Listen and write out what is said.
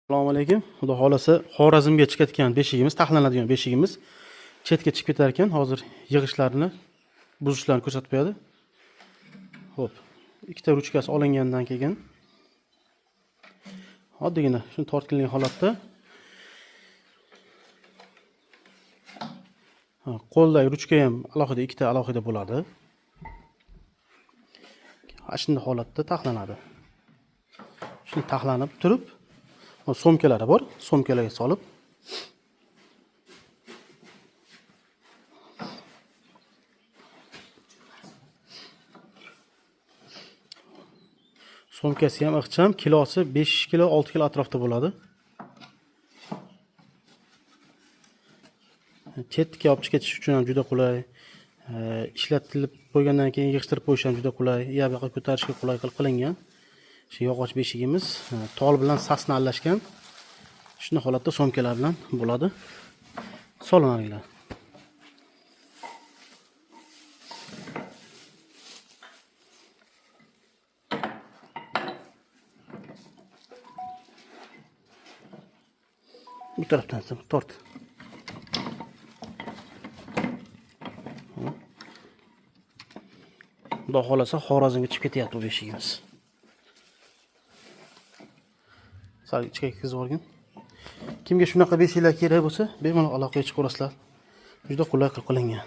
Assalomu alaykum. Xudo xolasa Xorazmga chiqayotgan beshigimiz, taxlanadigan beshigimiz chetga chiqib ketar ekan. Hozir yig'ishlarini, buzishlarni ko'rsatib beradi. Xo'p. Ikkita ruchkasi olingandan keyin oddiygina shuni tortilgan holatda qo'ldagi ruchka ham alohida ikkita alohida bo'ladi. Shunday holatda taxlanadi. Shuni taxlanib turib, so'mkalari bor, so'mkalarga solib so'mkasi ham ixcham, kilosi 5 kilo, 6 kilo atrofda bo'ladi. Chetga olib chiqish uchun ham juda qulay. Ishlatilib qo'ygandan keyin yig'ishtirib qo'yish ham juda qulay. Bu yoqqa ko'tarishga qulay qilingan. Shu yog'och beshigimiz tol bilan sasni aralashgan. Shunday holatda so'mkalar bilan bo'ladi. Solinadilar. Bu tarafdan tort. Xudo xolasa Xorazmga chiqib ketyapti bu beshigimiz. Sal ichga kirgizib olgan. Kimga shunaqa beshiklar kerak bo'lsa, bemalol aloqaga chiqaverasizlar. Juda qulay qilingan.